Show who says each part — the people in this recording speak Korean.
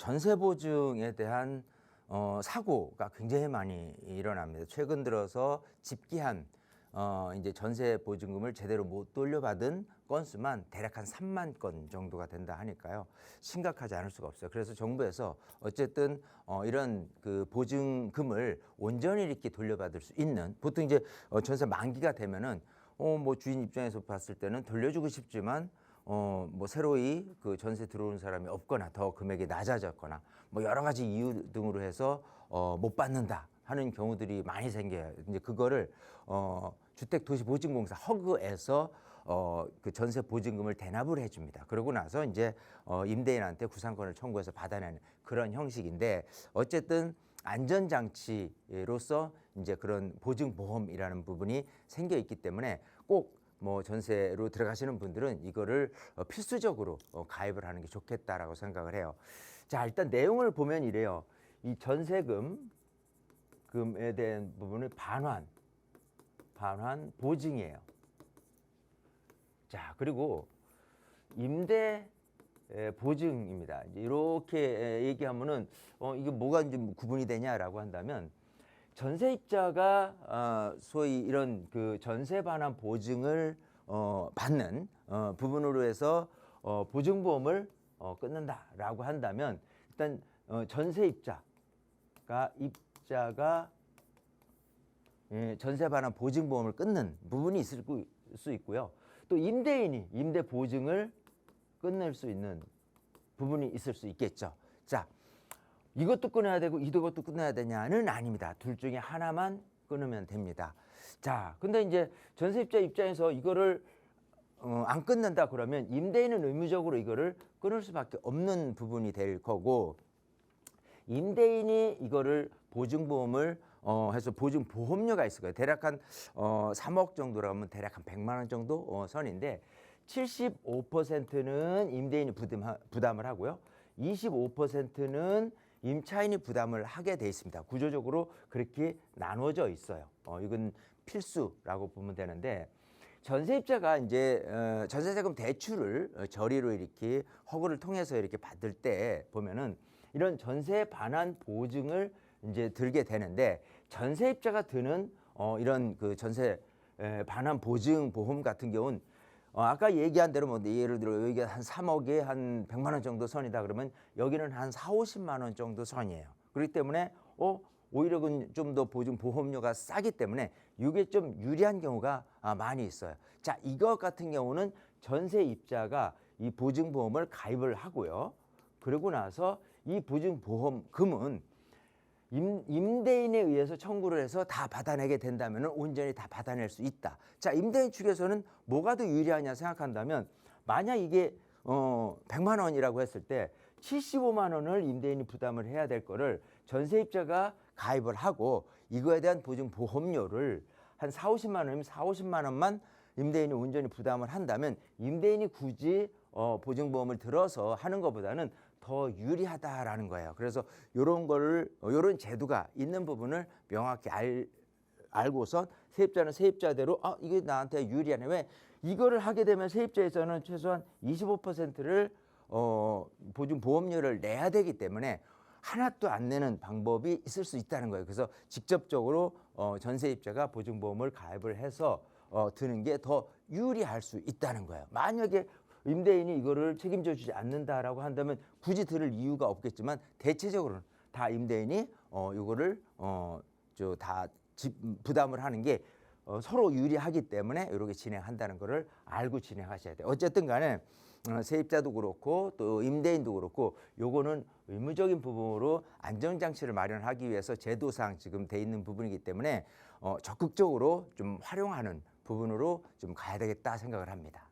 Speaker 1: 전세 보증에 대한 사고가 굉장히 많이 일어납니다. 최근 들어서 집기한 이제 전세 보증금을 제대로 못 돌려받은 건수만 대략 한 3만 건 정도가 된다 하니까요. 심각하지 않을 수가 없어요. 그래서 정부에서 어쨌든 이런 그 보증금을 온전히 이렇게 돌려받을 수 있는, 보통 이제 전세 만기가 되면은 뭐 주인 입장에서 봤을 때는 돌려주고 싶지만 뭐 새로이 그 전세 들어오는 사람이 없거나 더 금액이 낮아졌거나 뭐 여러 가지 이유 등으로 해서 못 받는다 하는 경우들이 많이 생겨요. 이제 그거를 주택도시보증공사 허그에서 그 전세 보증금을 대납을 해줍니다. 그러고 나서 이제 임대인한테 구상권을 청구해서 받아내는 그런 형식인데, 어쨌든 안전장치로서 이제 그런 보증보험이라는 부분이 생겨 있기 때문에 꼭 뭐 전세로 들어가시는 분들은 이거를 필수적으로 가입을 하는 게 좋겠다라고 생각을 해요. 자, 일단 내용을 보면 이래요. 이 전세금에 대한 부분은 반환 보증이에요. 자, 그리고 임대 보증입니다. 이렇게 얘기하면은 이게 뭐가 이제 구분이 되냐라고 한다면, 전세입자가 소위 이런 그 전세 반환 보증을 받는 부분으로 해서 보증보험을 끊는다라고 한다면, 일단 전세입자가 전세 반환 보증보험을 끊는 부분이 있을 수 있고요. 또 임대인이 임대 보증을 끊을 수 있는 부분이 있을 수 있겠죠. 자, 이것도 끊어야 되고 이것도 끊어야 되냐는 아닙니다. 둘 중에 하나만 끊으면 됩니다. 자, 근데 이제 전세입자 입장에서 이거를 안 끊는다 그러면 임대인은 의무적으로 이거를 끊을 수밖에 없는 부분이 될 거고, 임대인이 이거를 보증보험을 해서 보증보험료가 있을 거예요. 대략 한 3억 정도라고 하면 대략 한 100만 원 정도 선인데, 75%는 임대인이 부담을 하고요. 25%는 임차인이 부담을 하게 돼 있습니다. 구조적으로 그렇게 나눠져 있어요. 이건 필수라고 보면 되는데, 전세입자가 이제 전세자금 대출을 저리로 이렇게 허구를 통해서 이렇게 받을 때 보면은 이런 전세 반환 보증을 이제 들게 되는데, 전세입자가 드는 이런 그 전세 반환 보증 보험 같은 경우는 아까 얘기한 대로 뭐 예를 들어 여기가 한 3억에 한 100만 원 정도 선이다 그러면 여기는 한 4, 50만 원 정도 선이에요. 그렇기 때문에 오히려 좀 더 보증 보험료가 싸기 때문에 이게 좀 유리한 경우가 많이 있어요. 자, 이것 같은 경우는 전세입자가 이 보증보험을 가입을 하고요. 그러고 나서 이 보증보험금은 임대인에 의해서 청구를 해서 다 받아내게 된다면 온전히 다 받아낼 수 있다. 자, 임대인 측에서는 뭐가 더 유리하냐 생각한다면, 만약 이게 100만 원이라고 했을 때 75만 원을 임대인이 부담을 해야 될 거를 전세입자가 가입을 하고 이거에 대한 보증보험료를 한 4, 50만 원이면 4, 50만 원만 임대인이 온전히 부담을 한다면, 임대인이 굳이 보증보험을 들어서 하는 것보다는 더 유리하다라는 거예요. 그래서 요런 제도가 있는 부분을 명확히 알고선 세입자는 세입자대로 이게 나한테 유리하네. 왜? 이거를 하게 되면 세입자에서는 최소한 25%를 보증보험료를 내야 되기 때문에 하나도 안 내는 방법이 있을 수 있다는 거예요. 그래서 직접적으로 전세입자가 보증보험을 가입을 해서 드는 게 더 유리할 수 있다는 거예요. 만약에 임대인이 이거를 책임져 주지 않는다라고 한다면 굳이 들을 이유가 없겠지만, 대체적으로는 다 임대인이 이거를 다 부담을 하는 게 서로 유리하기 때문에 이렇게 진행한다는 거를 알고 진행하셔야 돼요. 어쨌든 간에 세입자도 그렇고 또 임대인도 그렇고 요거는 의무적인 부분으로 안전장치를 마련하기 위해서 제도상 지금 돼 있는 부분이기 때문에 적극적으로 좀 활용하는 부분으로 좀 가야 되겠다 생각을 합니다.